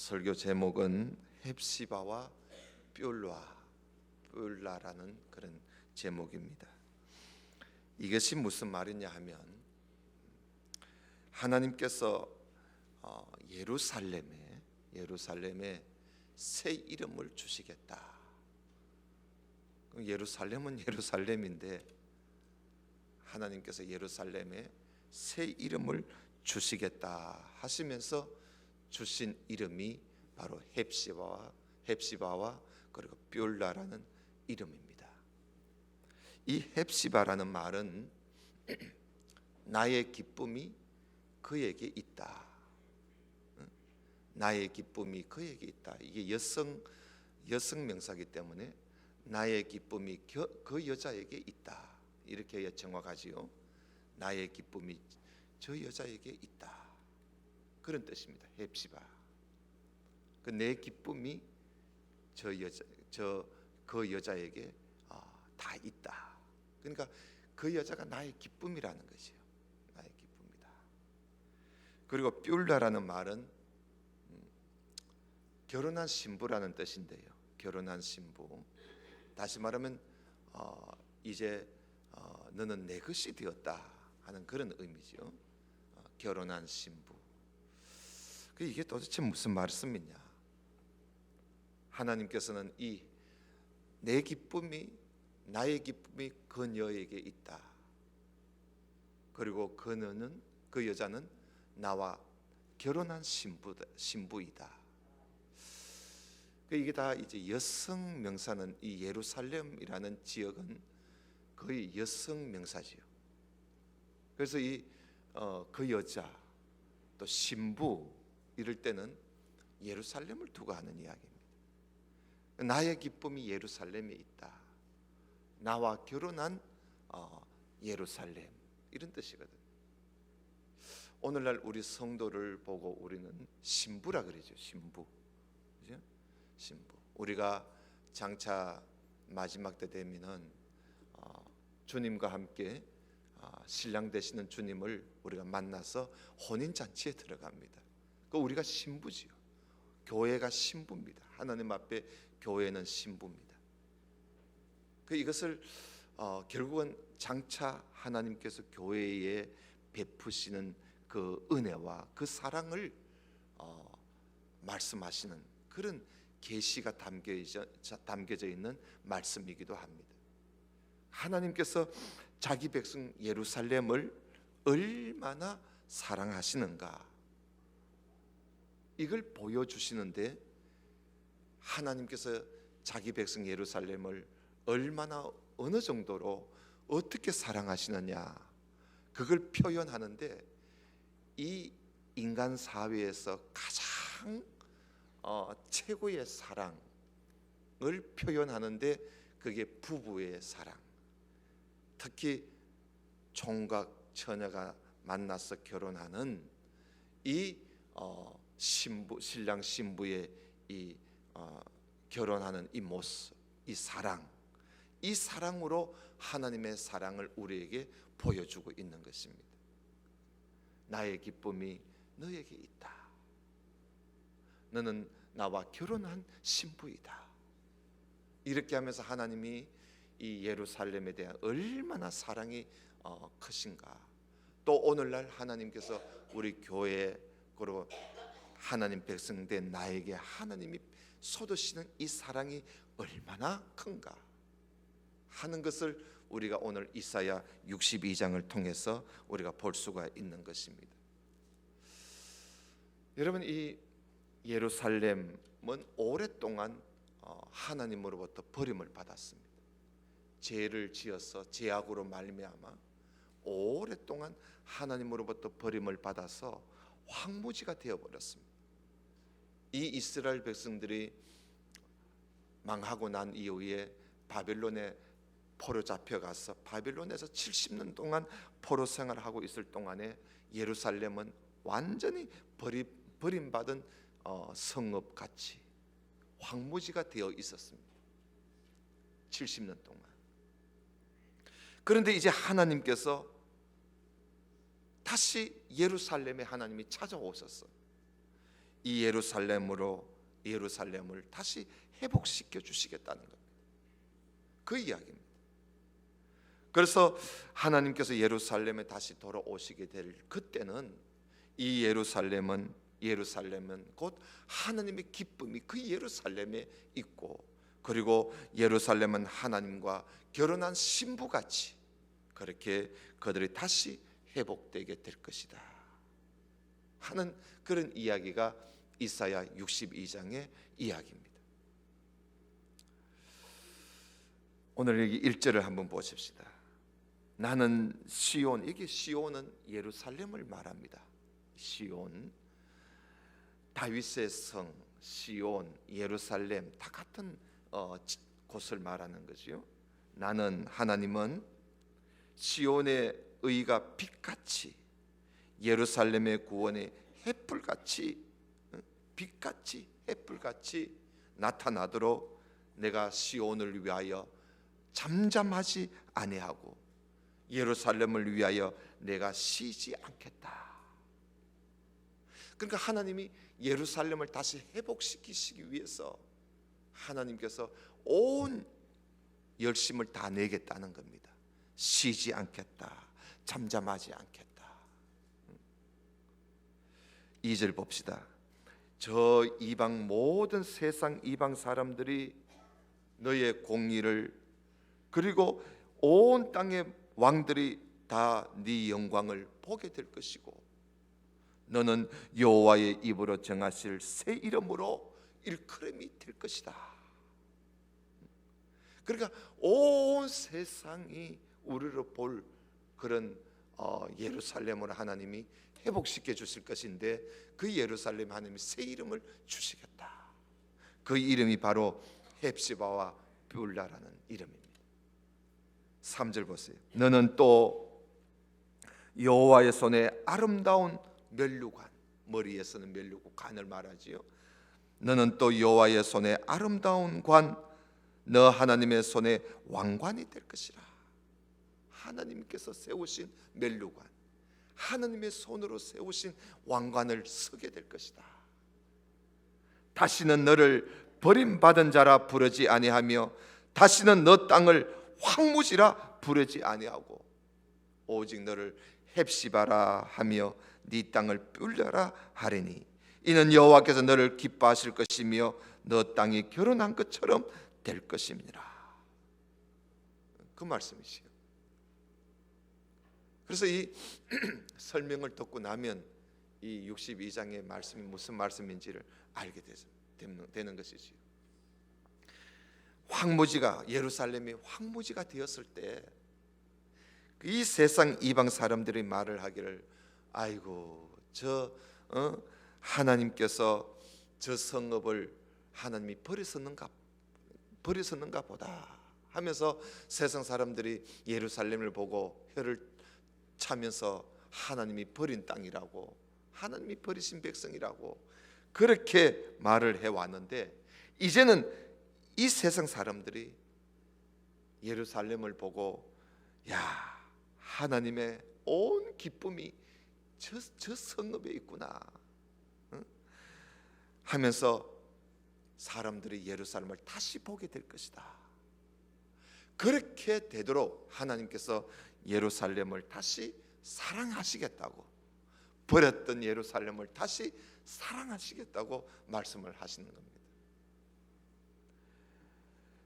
설교 제목은 헵시바와 뷸라라는 그런 제목입니다. 이것이 무슨 말이냐 하면 하나님께서 예루살렘에 새 이름을 주시겠다. 예루살렘은 예루살렘인데 하나님께서 예루살렘에 새 이름을 주시겠다 하시면서 주신 이름이 바로 헵시바와 그리고 뷸라라는 이름입니다. 이 헵시바라는 말은 나의 기쁨이 그에게 있다. 나의 기쁨이 그에게 있다. 이게 여성 명사이기 때문에 나의 기쁨이 그 여자에게 있다. 이렇게 정확하지요. 나의 기쁨이 저 여자에게 있다. 그런 뜻입니다. 헵시바. 내 기쁨이 그 여자에게 다 있다. 그러니까 그 여자가 나의 기쁨이라는 것이요. 나의 기쁨이다. 그리고 뷸라라는 말은 결혼한 신부라는 뜻인데요. 결혼한 신부. 다시 말하면 이제 너는 내 것이 되었다 하는 그런 의미죠. 결혼한 신부. 이게 도대체 무슨 말씀이냐? 하나님께서는 나의 기쁨이 그녀에게 있다. 그리고 그 여자는 나와 결혼한 신부이다. 이게 다 이제 여성 명사는 이 예루살렘이라는 지역은 거의 여성 명사지요. 그래서 그 여자 또 신부 이럴 때는 예루살렘을 두고 하는 이야기입니다. 나의 기쁨이 예루살렘에 있다. 나와 결혼한 예루살렘 이런 뜻이거든. 오늘날 우리 성도를 보고 우리는 신부라 그러죠. 신부. 그죠? 신부. 우리가 장차 마지막 때 되면은 주님과 함께 신랑 되시는 주님을 우리가 만나서 혼인 잔치에 들어갑니다. 우리가 신부지요. 교회가 신부입니다. 하나님 앞에 교회는 신부입니다. 이것을 결국은 장차 하나님께서 교회에 베푸시는 그 은혜와 그 사랑을 말씀하시는 그런 계시가 담겨져 있는 말씀이기도 합니다. 하나님께서 자기 백성 예루살렘을 얼마나 사랑하시는가 이걸 보여주시는데 하나님께서 자기 백성 예루살렘을 얼마나 어느 정도로 어떻게 사랑하시느냐 그걸 표현하는데 이 인간 사회에서 가장 최고의 사랑을 표현하는데 그게 부부의 사랑. 특히 총각 처녀가 만나서 결혼하는 이 신랑 신부의 결혼하는 이 모습, 이 사랑으로 하나님의 사랑을 우리에게 보여주고 있는 것입니다. 나의 기쁨이 너에게 있다. 너는 나와 결혼한 신부이다. 이렇게 하면서 하나님이 이 예루살렘에 대한 얼마나 사랑이 크신가. 또 오늘날 하나님께서 우리 교회 그리고 하나님 백성된 나에게 하나님이 쏟으시는 이 사랑이 얼마나 큰가 하는 것을 우리가 오늘 이사야 62장을 통해서 우리가 볼 수가 있는 것입니다. 여러분, 이 예루살렘은 오랫동안 하나님으로부터 버림을 받았습니다. 죄를 지어서 죄악으로 말미암아 오랫동안 하나님으로부터 버림을 받아서 황무지가 되어버렸습니다. 이 이스라엘 백성들이 망하고 난 이후에 바벨론에 포로 잡혀가서 바벨론에서 70년 동안 포로 생활하고 있을 동안에 예루살렘은 완전히 버림받은 성읍같이 황무지가 되어 있었습니다. 70년 동안. 그런데 이제 하나님께서 다시 예루살렘에 하나님이 찾아오셨어요. 이 예루살렘을 다시 회복시켜 주시겠다는 겁니다. 그 이야기입니다. 그래서 하나님께서 예루살렘에 다시 돌아오시게 될 그때는 이 예루살렘은 곧 하나님의 기쁨이 그 예루살렘에 있고, 그리고 예루살렘은 하나님과 결혼한 신부같이 그렇게 그들이 다시 회복되게 될 것이다 하는 그런 이야기가 이사야 62장의 이야기입니다. 오늘 여기 1절을 한번 보십시다. 나는 시온, 이게 시온은 예루살렘을 말합니다. 시온, 다윗의 성, 시온, 예루살렘 다 같은 곳을 말하는 거죠. 나는 하나님은 시온의 의가 빛같이, 예루살렘의 구원의 햇불같이, 빛같이 햇불같이 나타나도록 내가 시온을 위하여 잠잠하지 아니하고 예루살렘을 위하여 내가 쉬지 않겠다. 그러니까 하나님이 예루살렘을 다시 회복시키시기 위해서 하나님께서 온 열심을 다 내겠다는 겁니다. 쉬지 않겠다, 잠잠하지 않겠다. 2절 봅시다. 저 이방 모든 세상 이방 사람들이 너의 공의를, 그리고 온 땅의 왕들이 다 네 영광을 보게 될 것이고, 너는 여호와의 입으로 정하실 새 이름으로 일컬음이 될 것이다. 그러니까 온 세상이 우리를 볼 그런 예루살렘을 하나님이 회복시켜 주실 것인데, 그 예루살렘 하나님이 새 이름을 주시겠다. 그 이름이 바로 헵시바와 뷸라라는 이름입니다. 3절 보세요. 너는 또 여호와의 손에 아름다운 면류관, 머리에 쓰는 면류관을 말하지요. 너는 또 여호와의 손에 아름다운 관, 너 하나님의 손에 왕관이 될 것이라. 하나님께서 세우신 면류관, 하나님의 손으로 세우신 왕관을 쓰게 될 것이다. 다시는 너를 버림받은 자라 부르지 아니하며 다시는 너 땅을 황무지라 부르지 아니하고 오직 너를 헵시바라 하며 네 땅을 뷸라라 하리니 이는 여호와께서 너를 기뻐하실 것이며 너 땅이 결혼한 것처럼 될 것입니다. 그 말씀이시요. 그래서 이 설명을 듣고 나면 이 62장의 말씀이 무슨 말씀인지를 알게 되는 것이지요. 황무지가, 예루살렘이 황무지가 되었을 때 이 세상 이방 사람들이 말을 하기를, 아이고 하나님께서 저 성읍을 하나님이 버리셨는가 보다 하면서 세상 사람들이 예루살렘을 보고 혀를 차면서 하나님이 버린 땅이라고, 하나님이 버리신 백성이라고 그렇게 말을 해왔는데, 이제는 이 세상 사람들이 예루살렘을 보고, 야, 하나님의 온 기쁨이 저 성읍에 있구나 하면서 사람들이 예루살렘을 다시 보게 될 것이다. 그렇게 되도록 하나님께서 예루살렘을 다시 사랑하시겠다고, 버렸던 예루살렘을 다시 사랑하시겠다고 말씀을 하시는 겁니다.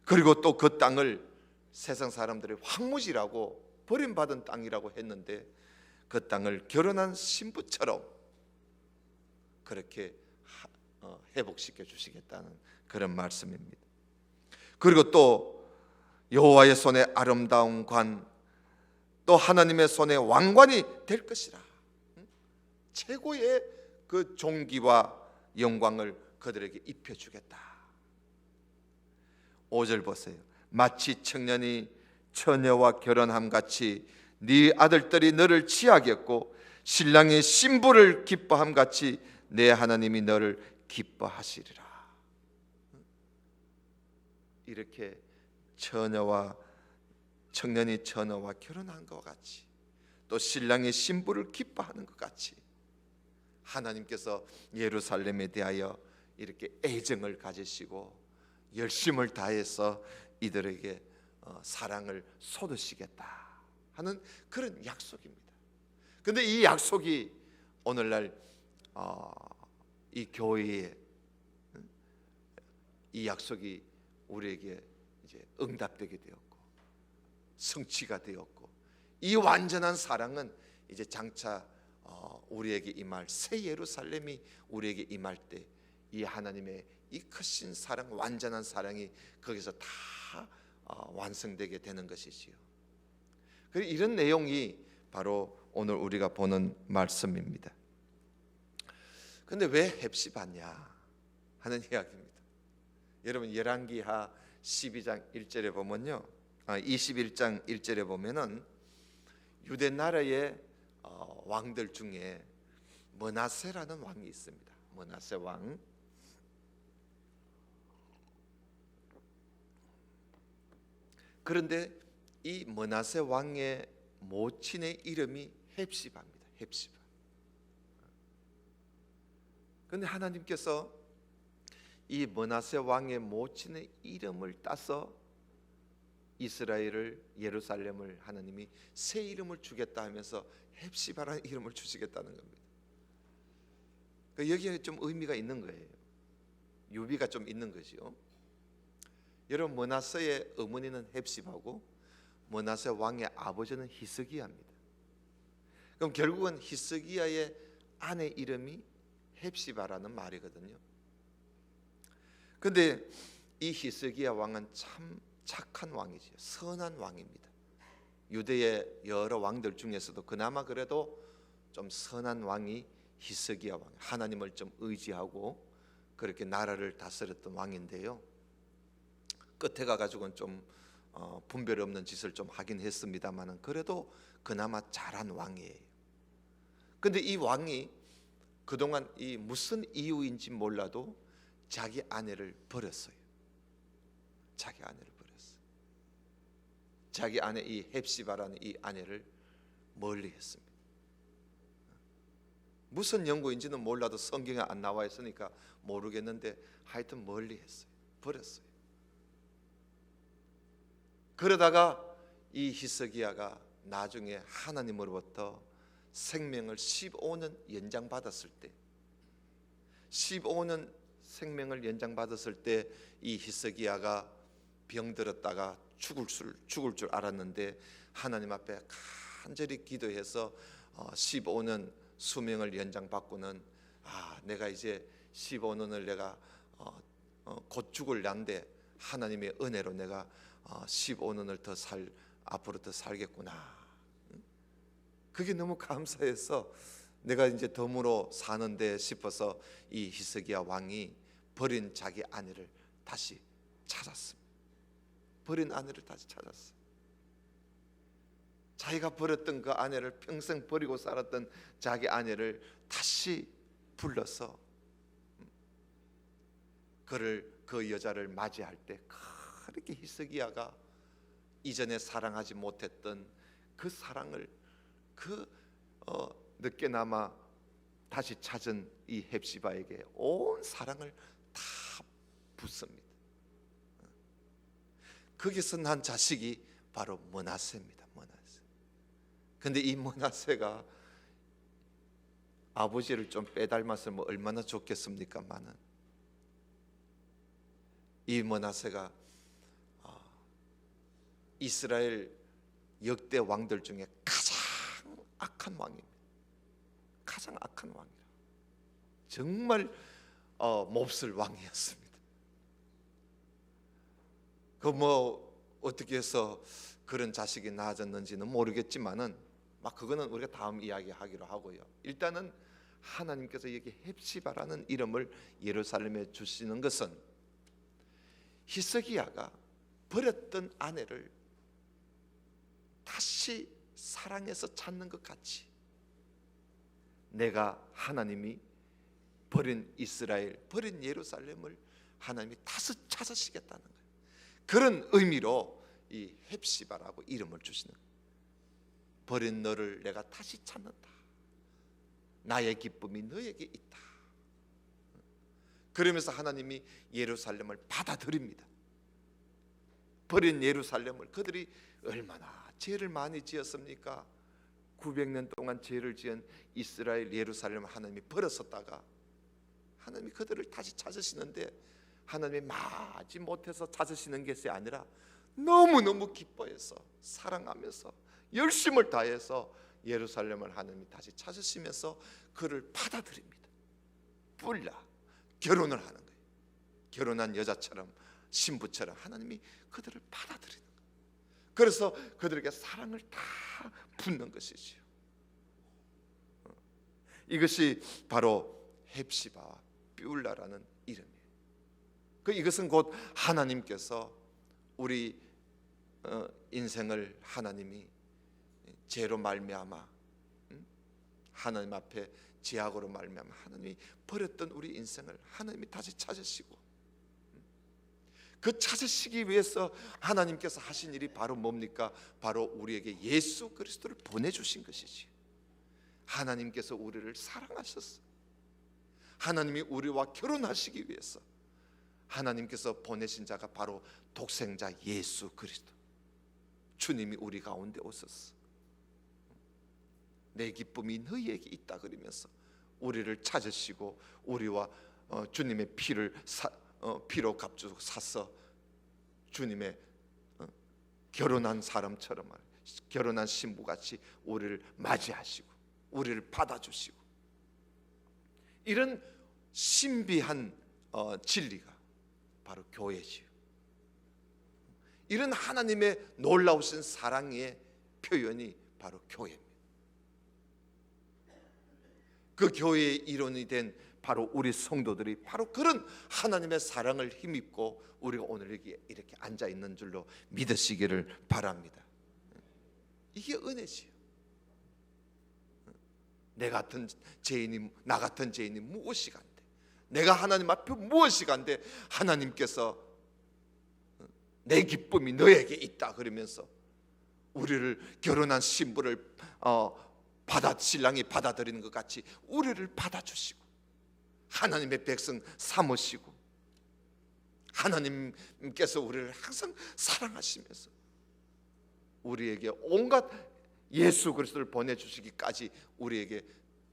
그리고 또 그 땅을 세상 사람들이 황무지라고 버림받은 땅이라고 했는데, 그 땅을 결혼한 신부처럼 그렇게 회복시켜 주시겠다는 그런 말씀입니다. 그리고 또 여호와의 손에 아름다운 관, 또 하나님의 손에 왕관이 될 것이라. 최고의 그 존귀와 영광을 그들에게 입혀주겠다. 5절 보세요. 마치 청년이 처녀와 결혼함 같이 네 아들들이 너를 취하겠고 신랑의 신부를 기뻐함 같이 내 하나님이 너를 기뻐하시리라. 이렇게 청년이 처녀와 결혼한 것 같이, 또 신랑의 신부를 기뻐하는 것 같이 하나님께서 예루살렘에 대하여 이렇게 애정을 가지시고 열심을 다해서 이들에게 사랑을 쏟으시겠다 하는 그런 약속입니다. 근데 이 약속이 오늘날 이 교회에 이 약속이 우리에게 이제 응답되게 되었고 성취가 되었고, 이 완전한 사랑은 이제 장차 우리에게 임할 새 예루살렘이 우리에게 임할 때 이 하나님의 이 크신 사랑, 완전한 사랑이 거기서 다 완성되게 되는 것이지요. 그리고 이런 내용이 바로 오늘 우리가 보는 말씀입니다. 근데 왜 헵시바냐 하는 이야기입니다. 여러분 열왕기하 12장 1절에 보면요, 21장 1절에 보면은 유대 나라의 왕들 중에 므낫세라는 왕이 있습니다. 므낫세 왕. 그런데 이 므낫세 왕의 모친의 이름이 헵시바입니다. 헵시바. 그런데 하나님께서 이 므낫세 왕의 모친의 이름을 따서 이스라엘을, 예루살렘을 하나님이 새 이름을 주겠다 하면서 헵시바라는 이름을 주시겠다는 겁니다. 여기에 좀 의미가 있는 거예요. 유비가 좀 있는 것이요. 여러분 므낫세의 어머니는 헵시바고 므낫세 왕의 아버지는 히스기야입니다. 그럼 결국은 히스기야의 아내 이름이 헵시바라는 말이거든요. 그런데 이 히스기야 왕은 참 착한 왕이지요. 선한 왕입니다. 유대의 여러 왕들 중에서도 그나마 그래도 좀 선한 왕이 히스기야 왕, 하나님을 좀 의지하고 그렇게 나라를 다스렸던 왕인데요. 끝에 가가지고는 좀 분별 없는 짓을 좀 하긴 했습니다만은 그래도 그나마 잘한 왕이에요. 근데 이 왕이 그동안 이 무슨 이유인지 몰라도 자기 아내를 버렸어요. 자기 아내를 버렸어요. 자기 아내 이 헵시바라는 이 아내를 멀리했습니다. 무슨 연고인지는 몰라도 성경에 안 나와 있으니까 모르겠는데 하여튼 멀리했어요. 버렸어요. 그러다가 이 히스기야가 나중에 하나님으로부터 생명을 15년 연장받았을 때, 15년 생명을 연장받았을 때 이 히스기야가 병들었다가 죽을 줄 알았는데 하나님 앞에 간절히 기도해서 15년 수명을 연장받고는 내가 이제 15년을 내가 곧 죽을 난데 하나님의 은혜로 내가 15년을 더 앞으로 더 살겠구나. 그게 너무 감사해서 내가 이제 덤으로 사는데 싶어서 이 히스기야 왕이 버린 자기 아내를 다시 찾았습니다. 버린 아내를 다시 찾았어요. 자기가 버렸던 그 아내를, 평생 버리고 살았던 자기 아내를 다시 불러서 그 여자를 맞이할 때 그렇게 히스기야가 이전에 사랑하지 못했던 그 사랑을 늦게나마 다시 찾은 이 헵시바에게 온 사랑을 다 붓습니다. 거기서 난 자식이 바로 므낫세입니다. 므낫세. 근데 이 므낫세가 아버지를 좀 빼닮았으면 얼마나 좋겠습니까마는 이 므낫세가 이스라엘 역대 왕들 중에 가장 악한 왕입니다. 가장 악한 왕이라. 정말 몹쓸 왕이었습니다. 어떻게 해서 그런 자식이 낳아졌는지는 모르겠지만은 그거는 우리가 다음 이야기하기로 하고요. 일단은 하나님께서 여기 헵시바라는 이름을 예루살렘에 주시는 것은 히스기야가 버렸던 아내를 다시 사랑해서 찾는 것 같이 내가 하나님이 버린 이스라엘, 버린 예루살렘을 하나님이 다시 찾으시겠다는 거예요. 그런 의미로 이 헵시바라고 이름을 주시는 거예요. 버린 너를 내가 다시 찾는다. 나의 기쁨이 너에게 있다. 그러면서 하나님이 예루살렘을 받아들입니다. 버린 예루살렘을, 그들이 얼마나 죄를 많이 지었습니까? 900년 동안 죄를 지은 이스라엘 예루살렘을 하나님이 버렸었다가 하나님이 그들을 다시 찾으시는데, 하나님이 마지 못해서 찾으시는 것이 아니라 너무너무 기뻐해서 사랑하면서 열심을 다해서 예루살렘을 하나님이 다시 찾으시면서 그를 받아들입니다. 뿔라 결혼을 하는 거예요. 결혼한 여자처럼, 신부처럼 하나님이 그들을 받아들이는 거예요. 그래서 그들에게 사랑을 다 붓는 것이지요. 이것이 바로 헵시바와 뷸라라는 이름이에요. 이것은 곧 하나님께서 우리 인생을 하나님이 죄로 말미암아, 하나님 앞에 죄악으로 말미암아 하나님이 버렸던 우리 인생을 하나님이 다시 찾으시고, 그 찾으시기 위해서 하나님께서 하신 일이 바로 뭡니까? 바로 우리에게 예수 그리스도를 보내주신 것이지. 하나님께서 우리를 사랑하셨어. 하나님이 우리와 결혼하시기 위해서 하나님께서 보내신 자가 바로 독생자 예수 그리스도. 주님이 우리 가운데 오셨어. 내 기쁨이 너희에게 있다 그러면서 우리를 찾으시고 우리와 주님의 피로 값주고 사서 주님의 결혼한 사람처럼, 결혼한 신부같이 우리를 맞이하시고 우리를 받아주시고, 이런 신비한 진리가 바로 교회지요. 이런 하나님의 놀라우신 사랑의 표현이 바로 교회입니다. 그 교회의 일원이 된 바로 우리 성도들이 바로 그런 하나님의 사랑을 힘입고 우리가 오늘 이렇게 앉아 있는 줄로 믿으시기를 바랍니다. 이게 은혜지요. 나 같은 죄인이 무엇이 간데, 내가 하나님 앞에 무엇이 간데 하나님께서 내 기쁨이 너에게 있다 그러면서 우리를, 결혼한 신부를 신랑이 받아들이는 것 같이 우리를 받아주시고 하나님의 백성 삼으시고, 하나님께서 우리를 항상 사랑하시면서 우리에게 온갖 예수 그리스도를 보내주시기까지 우리에게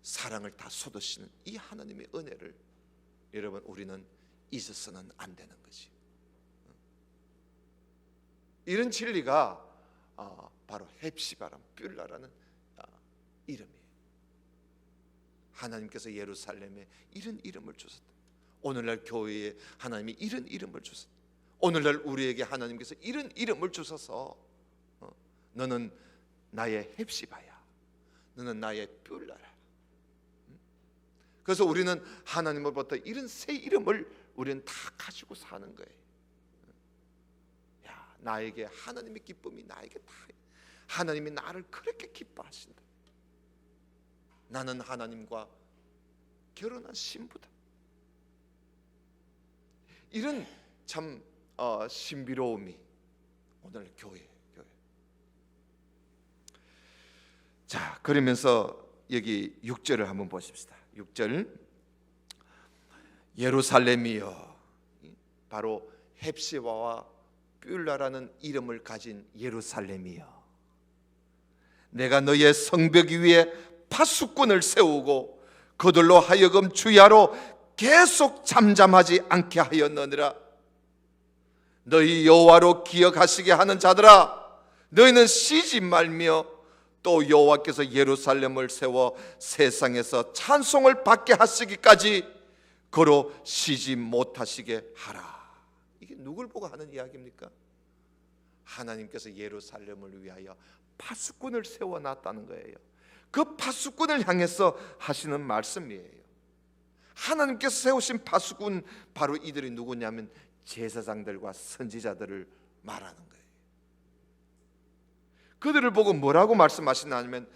사랑을 다 쏟으시는 이 하나님의 은혜를 여러분 우리는 잊어서는 안 되는 거지. 이런 진리가 바로 헵시바라는, 뷸라라는 이름이에요. 하나님께서 예루살렘에 이런 이름을 주셨다. 오늘날 교회에 하나님이 이런 이름을 주셨다. 오늘날 우리에게 하나님께서 이런 이름을 주셔서 너는 나의 헵시바야, 너는 나의 뷸라라. 그래서 우리는 하나님으로부터 이런 새 이름을 우리는 다 가지고 사는 거예요. 야, 나에게 하나님의 기쁨이 나에게 다, 하나님이 나를 그렇게 기뻐하신다. 나는 하나님과 결혼한 신부다. 이런 참 신비로움이 오늘 교회. 자, 그러면서 여기 6절을 한번 보십시다. 6절, 예루살렘이여, 바로 헵시바와 뷸라라는 이름을 가진 예루살렘이여, 내가 너의 성벽 위에 파수꾼을 세우고 그들로 하여금 주야로 계속 잠잠하지 않게 하였느니라. 너희 여호와로 기억하시게 하는 자들아, 너희는 쉬지 말며 또 여호와께서 예루살렘을 세워 세상에서 찬송을 받게 하시기까지 그로 쉬지 못하시게 하라. 이게 누굴 보고 하는 이야기입니까? 하나님께서 예루살렘을 위하여 파수꾼을 세워놨다는 거예요. 그 파수꾼을 향해서 하시는 말씀이에요. 하나님께서 세우신 파수꾼, 바로 이들이 누구냐면 제사장들과 선지자들을 말하는 거예요. 그들을 보고 뭐라고 말씀하시냐면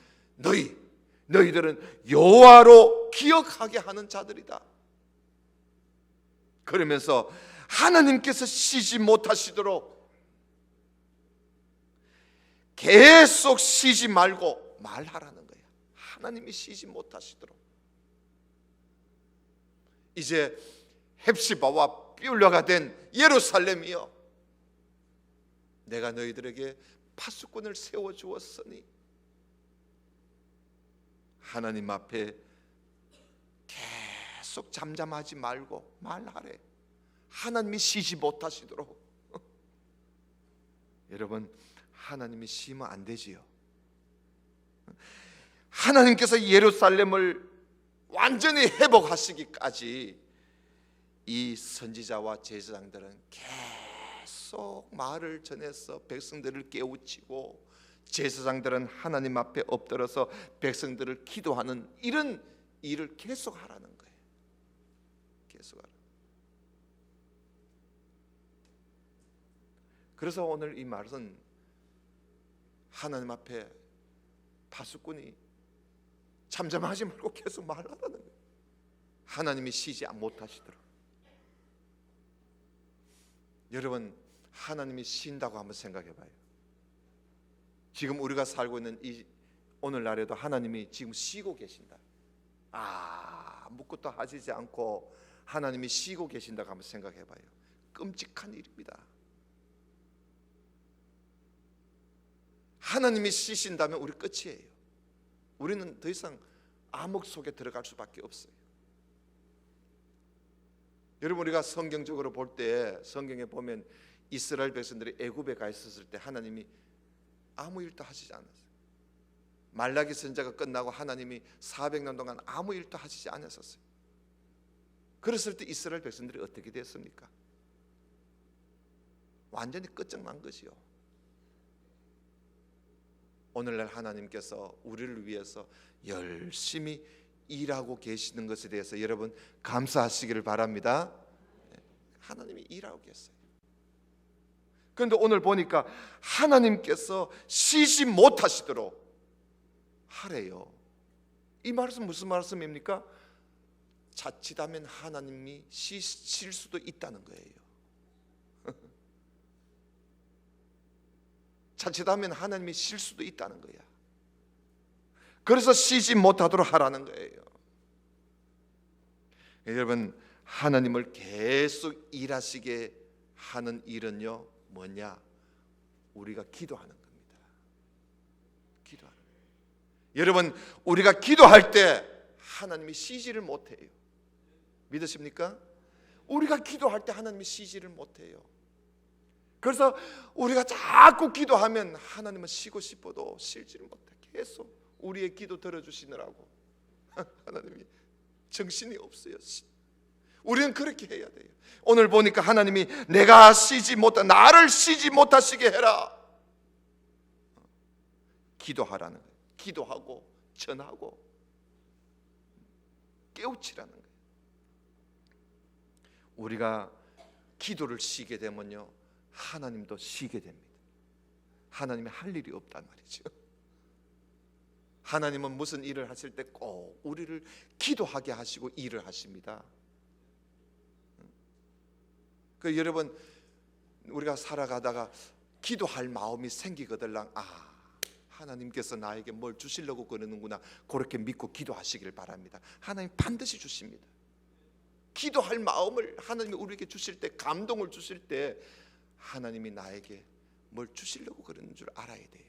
너희들은 여호와로 기억하게 하는 자들이다. 그러면서 하나님께서 쉬지 못하시도록 계속 쉬지 말고 말하라는 거예요. 하나님이 쉬지 못하시도록 이제 헵시바와 비울려가 된 예루살렘이여, 내가 너희들에게 파수꾼을 세워주었으니 하나님 앞에 계속 잠잠하지 말고 말하래. 하나님이 쉬지 못하시도록. 여러분, 하나님이 쉬면 안 되지요. 하나님께서 예루살렘을 완전히 회복하시기까지 이 선지자와 제사장들은 계속 말을 전해서 백성들을 깨우치고, 제사장들은 하나님 앞에 엎드려서 백성들을 기도하는 이런 일을 계속 하라는 거예요. 계속 하라. 그래서 오늘 이 말은 하나님 앞에 파수꾼이 잠잠하지 말고 계속 말하라는 거예요. 하나님이 쉬지 못하시도록. 여러분, 하나님이 쉰다고 한번 생각해 봐요. 지금 우리가 살고 있는 이 오늘날에도 하나님이 지금 쉬고 계신다, 아무것도 하시지 않고 하나님이 쉬고 계신다고 한번 생각해 봐요. 끔찍한 일입니다. 하나님이 쉬신다면 우리 끝이에요. 우리는 더 이상 암흑 속에 들어갈 수밖에 없어요. 여러분, 우리가 성경적으로 볼 때, 성경에 보면 이스라엘 백성들이 애굽에 가 있었을 때 하나님이 아무 일도 하시지 않았어요. 말라기 선지자가 끝나고 하나님이 400년 동안 아무 일도 하시지 않았었어요. 그랬을 때 이스라엘 백성들이 어떻게 됐습니까? 완전히 끝장난 것이요. 오늘날 하나님께서 우리를 위해서 열심히 일하고 계시는 것에 대해서 여러분 감사하시기를 바랍니다. 하나님이 일하고 계세요. 그런데 오늘 보니까 하나님께서 쉬지 못하시도록 하래요. 이 말씀 무슨 말씀입니까? 자칫하면 하나님이 쉴 수도 있다는 거예요. 자칫하면 하나님이 쉴 수도 있다는 거야. 그래서 쉬지 못하도록 하라는 거예요. 여러분, 하나님을 계속 일하시게 하는 일은요, 뭐냐? 우리가 기도하는 겁니다. 기도하는 거예요. 여러분, 우리가 기도할 때 하나님이 쉬지를 못해요. 믿으십니까? 우리가 기도할 때 하나님이 쉬지를 못해요. 그래서 우리가 자꾸 기도하면 하나님은 쉬고 싶어도 쉬지를 못해. 계속 우리의 기도 들어주시느라고 하나님이 정신이 없어요. 우리는 그렇게 해야 돼요. 오늘 보니까 하나님이 내가 쉬지 못하, 나를 쉬지 못하시게 해라. 기도하라는 거예요. 기도하고 전하고 깨우치라는 거예요. 우리가 기도를 쉬게 되면요, 하나님도 쉬게 됩니다. 하나님이 할 일이 없단 말이죠. 하나님은 무슨 일을 하실 때 꼭 우리를 기도하게 하시고 일을 하십니다. 그 여러분, 우리가 살아가다가 기도할 마음이 생기거들랑, 하나님께서 나에게 뭘 주시려고 그러는구나, 그렇게 믿고 기도하시길 바랍니다. 하나님 반드시 주십니다. 기도할 마음을 하나님이 우리에게 주실 때, 감동을 주실 때 하나님이 나에게 뭘 주시려고 그러는 줄 알아야 돼요.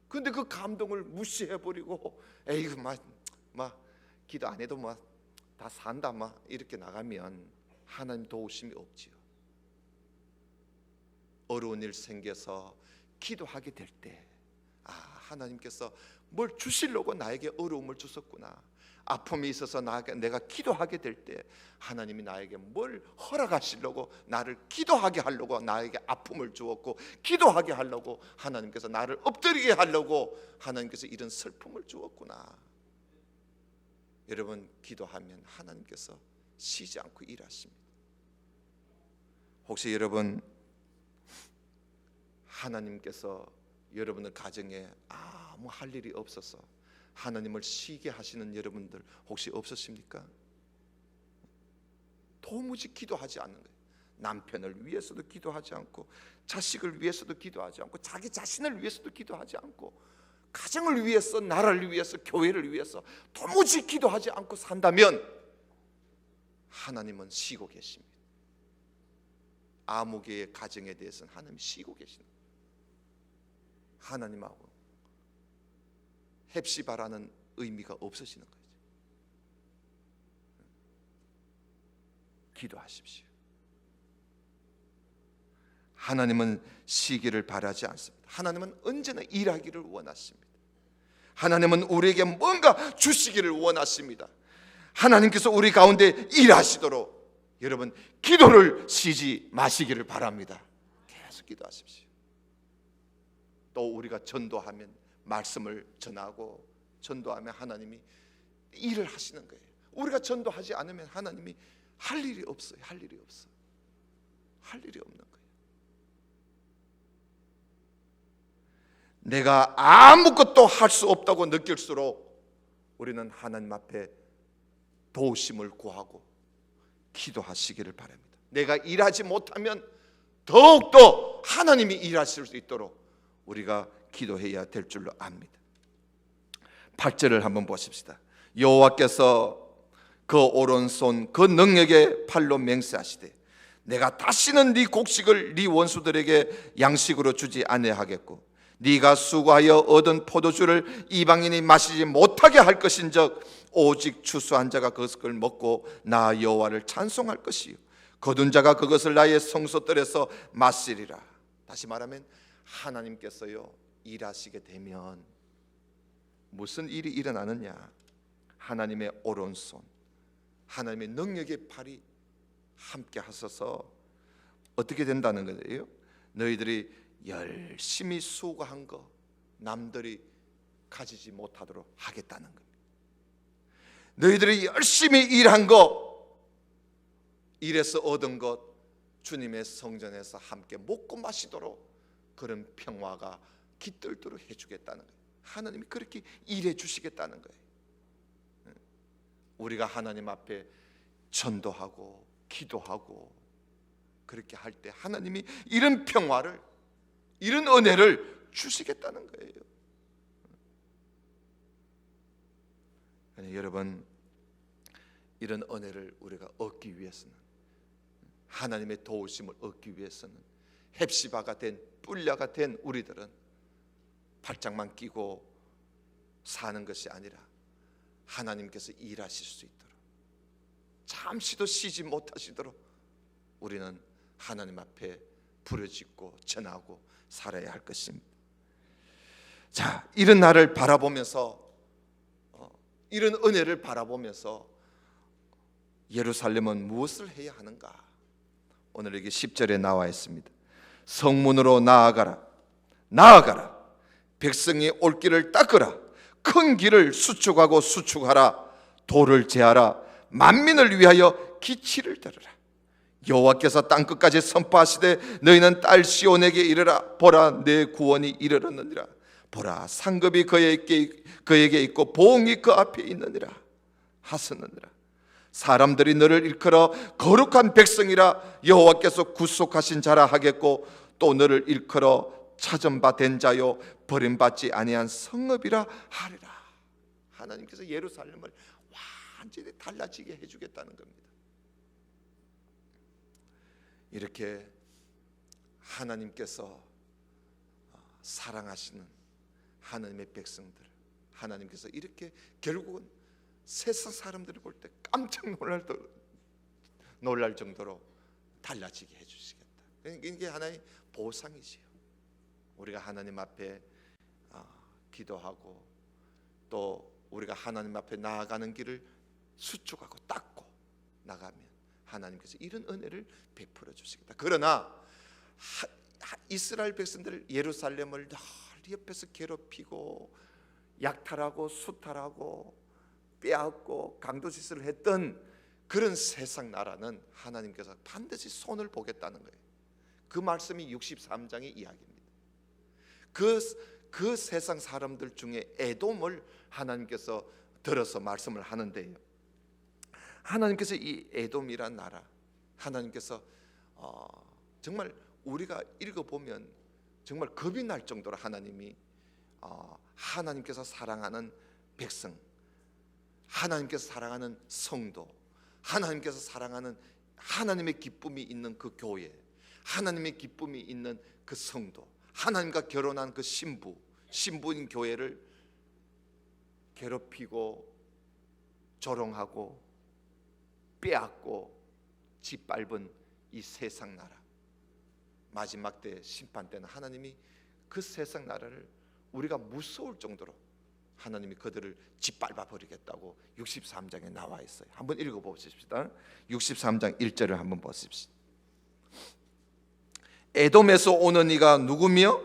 근데 그 감동을 무시해버리고 에이 막 기도 안 해도 다 산다 이렇게 나가면 하나님 도우심이 없지요. 어려운 일 생겨서 기도하게 될 때, 하나님께서 뭘 주시려고 나에게 어려움을 주셨구나. 아픔이 있어서 내가 기도하게 될 때 하나님이 나에게 뭘 허락하시려고, 나를 기도하게 하려고 나에게 아픔을 주었고, 기도하게 하려고 하나님께서 나를 엎드리게 하려고 하나님께서 이런 슬픔을 주었구나. 여러분, 기도하면 하나님께서 쉬지 않고 일하십니다. 혹시 여러분, 하나님께서 여러분의 가정에 아무 할 일이 없어서 하나님을 쉬게 하시는 여러분들 혹시 없으십니까? 도무지 기도하지 않는 거예요. 남편을 위해서도 기도하지 않고, 자식을 위해서도 기도하지 않고, 자기 자신을 위해서도 기도하지 않고, 가정을 위해서, 나라를 위해서, 교회를 위해서 도무지 기도하지 않고 산다면 하나님은 쉬고 계십니다. 아무개의 가정에 대해서는 하나님이 쉬고 계십니다. 하나님하고 헵시바라는 의미가 없어지는 거죠. 기도하십시오. 하나님은 쉬기를 바라지 않습니다. 하나님은 언제나 일하기를 원하십니다. 하나님은 우리에게 뭔가 주시기를 원하십니다. 하나님께서 우리 가운데 일하시도록 여러분 기도를 쉬지 마시기를 바랍니다. 계속 기도하십시오. 또 우리가 전도하면 말씀을 전하고 전도하면 하나님이 일을 하시는 거예요. 우리가 전도하지 않으면 하나님이 할 일이 없어요. 할 일이 없어. 할 일이 없는 거예요. 내가 아무것도 할 수 없다고 느낄수록 우리는 하나님 앞에 도우심을 구하고 기도하시기를 바랍니다. 내가 일하지 못하면 더욱더 하나님이 일하실 수 있도록 우리가 기도해야 될 줄로 압니다. 8절을 한번 보십시다. 여호와께서 그 오른손 그 능력의 팔로 맹세하시되 내가 다시는 네 곡식을 네 원수들에게 양식으로 주지 아니하겠고 네가 수고하여 얻은 포도주를 이방인이 마시지 못하게 할 것인즉 오직 추수한 자가 그것을 먹고 나 여호와를 찬송할 것이요 거둔 자가 그것을 나의 성소들에서 마시리라. 다시 말하면 하나님께서요 일하시게 되면 무슨 일이 일어나느냐? 하나님의 오른손, 하나님의 능력의 팔이 함께 하셔서 어떻게 된다는 거예요? 너희들이 열심히 수고한 거 남들이 가지지 못하도록 하겠다는 겁니다. 너희들이 열심히 일한 거, 일해서 얻은 것 주님의 성전에서 함께 먹고 마시도록 그런 평화가 깃들도록 해주겠다는 거예요. 하나님이 그렇게 일해 주시겠다는 거예요. 우리가 하나님 앞에 전도하고 기도하고 그렇게 할 때 하나님이 이런 평화를, 이런 은혜를 주시겠다는 거예요. 아니, 여러분, 이런 은혜를 우리가 얻기 위해서는, 하나님의 도우심을 얻기 위해서는 헵시바가 된, 뿔야가 된 우리들은 발짝만 끼고 사는 것이 아니라 하나님께서 일하실 수 있도록, 잠시도 쉬지 못하시도록 우리는 하나님 앞에 부르짖고 전하고 살아야 할 것입니다. 자, 이런 날을 바라보면서, 이런 은혜를 바라보면서 예루살렘은 무엇을 해야 하는가? 오늘 여기 10절에 나와 있습니다. 성문으로 나아가라, 나아가라. 백성이 올 길을 닦으라. 큰 길을 수축하고 수축하라. 돌을 제하라. 만민을 위하여 기치를 들으라. 여호와께서 땅끝까지 선포하시되 너희는 딸 시온에게 이르라. 보라, 내 구원이 이르렀느니라. 보라, 상급이 그에게 있고 보응이 그 앞에 있느니라 하셨느니라. 사람들이 너를 일컬어 거룩한 백성이라 여호와께서 구속하신 자라 하겠고 또 너를 일컬어 찾은 바 된 자요 버림받지 아니한 성읍이라 하리라. 하나님께서 예루살렘을 완전히 달라지게 해주겠다는 겁니다. 이렇게 하나님께서 사랑하시는 하나님의 백성들, 하나님께서 이렇게 결국은 세상 사람들이 볼 때 깜짝 놀랄 정도로 달라지게 해주시겠다. 이게 하나의 보상이지요. 우리가 하나님 앞에 기도하고 또 우리가 하나님 앞에 나아가는 길을 수축하고 닦고 나가면 하나님께서 이런 은혜를 베풀어 주시겠다. 그러나 이스라엘 백성들 예루살렘을 늘 옆에서 괴롭히고 약탈하고 수탈하고 빼앗고 강도짓을 했던 그런 세상 나라는 하나님께서 반드시 손을 보겠다는 거예요. 그 말씀이 63장의 이야기입니다. 그 세상 사람들 중에 에돔을 하나님께서 들어서 말씀을 하는데요, 하나님께서 이 에돔이란 나라, 하나님께서 정말 우리가 읽어보면 정말 겁이 날 정도로 하나님이 하나님께서 사랑하는 백성, 하나님께서 사랑하는 성도, 하나님께서 사랑하는 하나님의 기쁨이 있는 그 교회, 하나님의 기쁨이 있는 그 성도, 하나님과 결혼한 그 신부인 교회를 괴롭히고 조롱하고 빼앗고 짓밟은 이 세상 나라, 마지막 때 심판 때는 하나님이 그 세상 나라를 우리가 무서울 정도로 하나님이 그들을 짓밟아 버리겠다고 63장에 나와 있어요. 한번 읽어 보십시다. 63장 1절을 한번 보십시다. 에돔에서 오는 이가 누구며?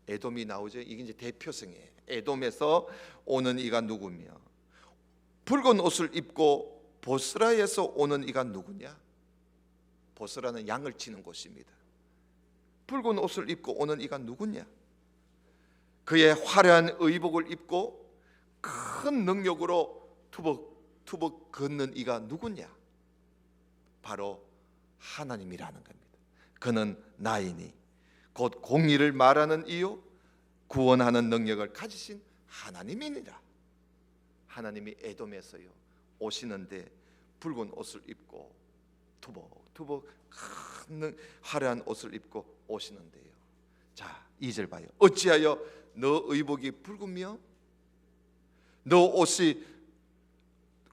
에돔이 나오죠. 이게 이제 대표성이에요. 에돔에서 오는 이가 누구며? 붉은 옷을 입고 보스라에서 오는 이가 누구냐? 보스라는 양을 치는 곳입니다. 붉은 옷을 입고 오는 이가 누구냐? 그의 화려한 의복을 입고 큰 능력으로 투벅투벅 걷는 이가 누구냐? 바로 하나님이라는 겁니다. 그는 나이니 곧 공의를 말하는 이요 구원하는 능력을 가지신 하나님이니라. 하나님이 에돔에서요 오시는데 붉은 옷을 입고 투벅투벅 큰 화려한 옷을 입고 오시는데요. 자, 2절 봐요. 어찌하여 너 의복이 붉으며 너 옷이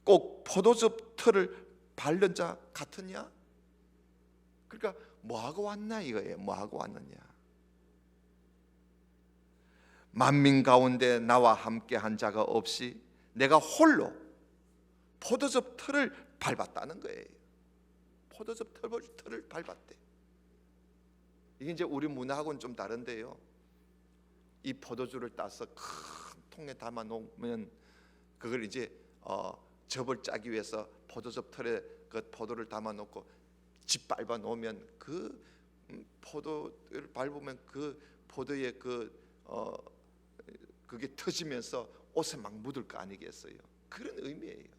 꼭 포도즙 털을 바른 자 같으냐? 그러니까 뭐하고 왔나 이거예요. 뭐하고 왔느냐? 만민 가운데 나와 함께 한 자가 없이 내가 홀로 포도즙 털을 밟았다는 거예요. 포도즙 털을 밟았대. 이게 이제 우리 문화하고는 좀 다른데요. 이 포도주를 따서 큰 통에 담아 놓으면 그걸 이제 즙을 짜기 위해서 포도즙 털에 그 포도를 담아 놓고 짓밟아 놓으면 그 포도를 밟으면 그 포도의 그게 터지면서 옷에 막 묻을 거 아니겠어요? 그런 의미예요.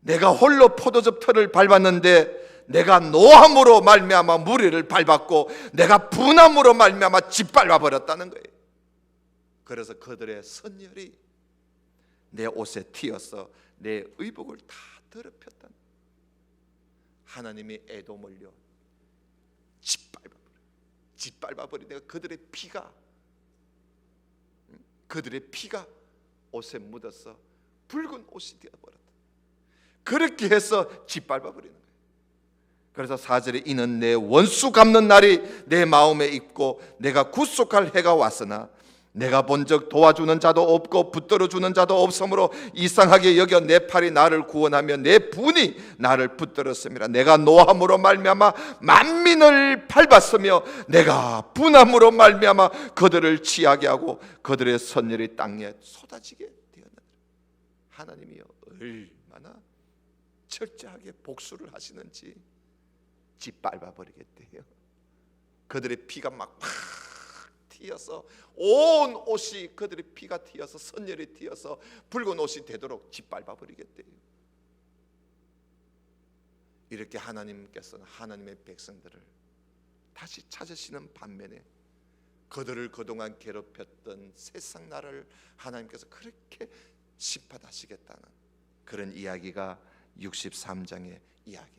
내가 홀로 포도즙 털을 밟았는데 내가 노함으로 말미암아 무리를 밟았고 내가 분함으로 말미암아 짓밟아 버렸다는 거예요. 그래서 그들의 선열이 내 옷에 튀어서 내 의복을 다 더럽혔다. 하나님이 에돔을요 짓밟아 버린 내가 그들의 피가 옷에 묻어서 붉은 옷이 되어 버렸다. 그렇게 해서 짓밟아 버리는 거예요. 그래서 4절에 이는 내 원수 갚는 날이 내 마음에 있고 내가 구속할 해가 왔으나 내가 본즉 도와주는 자도 없고 붙들어 주는 자도 없으므로 이상하게 여겨 내 팔이 나를 구원하며 내 분이 나를 붙들었음이라. 내가 노함으로 말미암아 만민을 밟았으며 내가 분함으로 말미암아 그들을 취하게 하고 그들의 선열이 땅에 쏟아지게 되었느니라. 하나님이요 얼마나 철저하게 복수를 하시는지 짓밟아 버리겠대요. 그들의 피가 막 튀어서 온 옷이 그들의 피가 튀어서 선열이 튀어서 붉은 옷이 되도록 짓밟아 버리겠대요. 이렇게 하나님께서는 하나님의 백성들을 다시 찾으시는 반면에 그들을 그동안 괴롭혔던 세상 나라를 하나님께서 그렇게 심판하시겠다는 그런 이야기가 63장의 이야기입니다.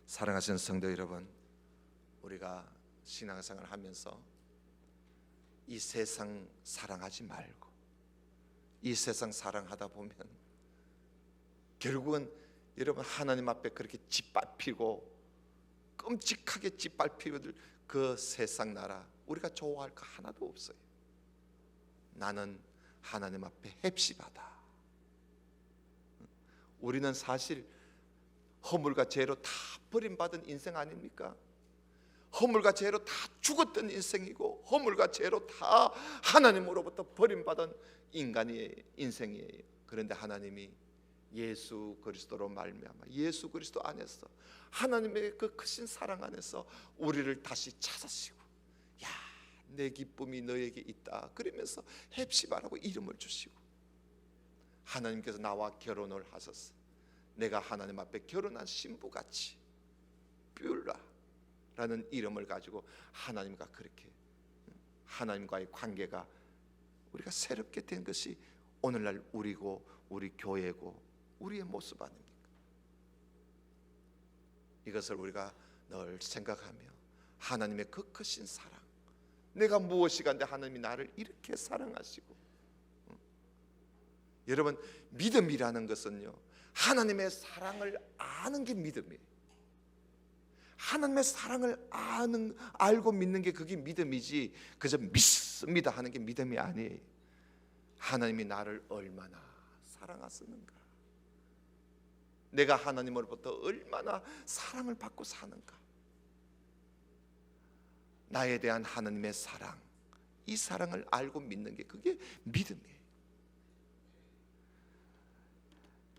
사랑하시는 성도 여러분, 우리가 신앙생활을 하면서 이 세상 사랑하지 말고 이 세상 사랑하다 보면 결국은 여러분 하나님 앞에 그렇게 짓밟히고 끔찍하게 짓밟히는 그 세상 나라 우리가 좋아할 거 하나도 없어요. 나는 하나님 앞에 heb시바다. 우리는 사실 허물과 죄로 다 버림받은 인생 아닙니까? 허물과 죄로 다 죽었던 인생이고 허물과 죄로 다 하나님으로부터 버림받은 인간의 인생이에요. 그런데 하나님이 예수 그리스도로 말미암아 예수 그리스도 안에서 하나님의 그 크신 사랑 안에서 우리를 다시 찾으시고 야, 내 기쁨이 너에게 있다 그러면서 heb시바라고 이름을 주시고 하나님께서 나와 결혼을 하셨어. 내가 하나님 앞에 결혼한 신부같이 뷰라라는 이름을 가지고 하나님과 그렇게 하나님과의 관계가 우리가 새롭게 된 것이 오늘날 우리고 우리 교회고 우리의 모습 아닙니까? 이것을 우리가 늘 생각하며 하나님의 그 크신 사랑, 내가 무엇이간데 하나님이 나를 이렇게 사랑하시고, 여러분, 믿음이라는 것은요, 하나님의 사랑을 아는 게 믿음이에요. 하나님의 사랑을 알고 믿는 게 그게 믿음이지, 그저 믿습니다 하는 게 믿음이 아니에요. 하나님이 나를 얼마나 사랑하시는가, 내가 하나님으로부터 얼마나 사랑을 받고 사는가, 나에 대한 하나님의 사랑, 이 사랑을 알고 믿는 게 그게 믿음이에요.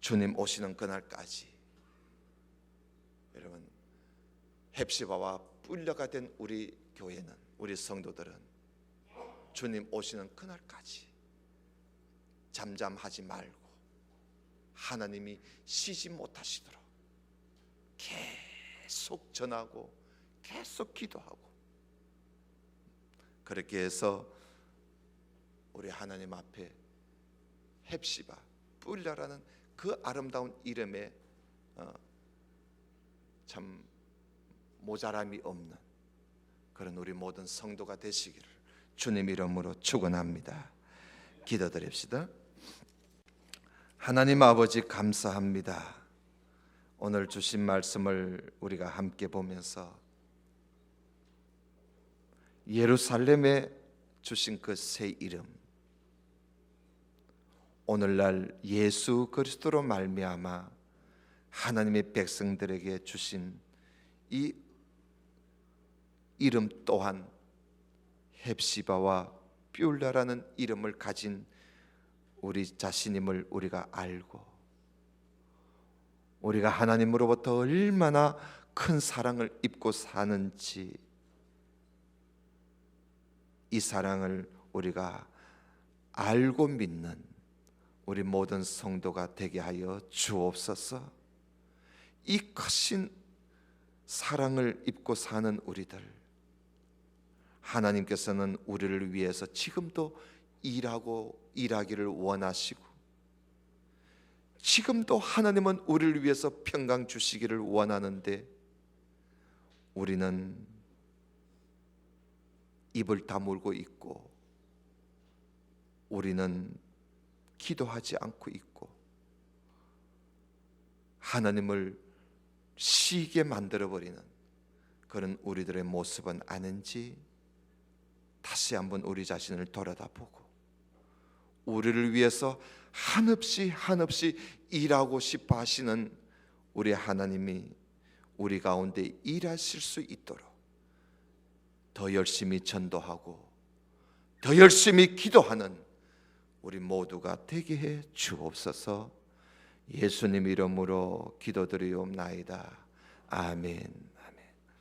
주님 오시는 그날까지 여러분, 헵시바와 뿔려가 된 우리 교회는, 우리 성도들은 주님 오시는 그날까지 잠잠하지 말고 하나님이 쉬지 못하시도록 계속 전하고 계속 기도하고, 그렇게 해서 우리 하나님 앞에 헵시바, 뿔려라는 그 아름다운 이름에 참 모자람이 없는 그런 우리 모든 성도가 되시기를 주님 이름으로 축원합니다. 기도드립시다. 하나님 아버지, 감사합니다. 오늘 주신 말씀을 우리가 함께 보면서 예루살렘에 주신 그 새 이름, 오늘날 예수 그리스도로 말미암아 하나님의 백성들에게 주신 이 이름 또한 헵시바와 뷸라라는 이름을 가진 우리 자신임을 우리가 알고, 우리가 하나님으로부터 얼마나 큰 사랑을 입고 사는지, 이 사랑을 우리가 알고 믿는 우리 모든 성도가 되게 하여 주옵소서. 이 크신 사랑을 입고 사는 우리들, 하나님께서는 우리를 위해서 지금도 일하기를 원하시고, 지금도 하나님은 우리를 위해서 평강 주시기를 원하는데, 우리는 입을 다물고 있고, 우리는 기도하지 않고 있고, 하나님을 쉬게 만들어버리는 그런 우리들의 모습은 아닌지 다시 한번 우리 자신을 돌아다보고, 우리를 위해서 한없이 일하고 싶어 하시는 우리 하나님이 우리 가운데 일하실 수 있도록 더 열심히 전도하고 더 열심히 기도하는 우리 모두가 되게 해 주옵소서. 예수님 이름으로 기도드리옵나이다. 아멘.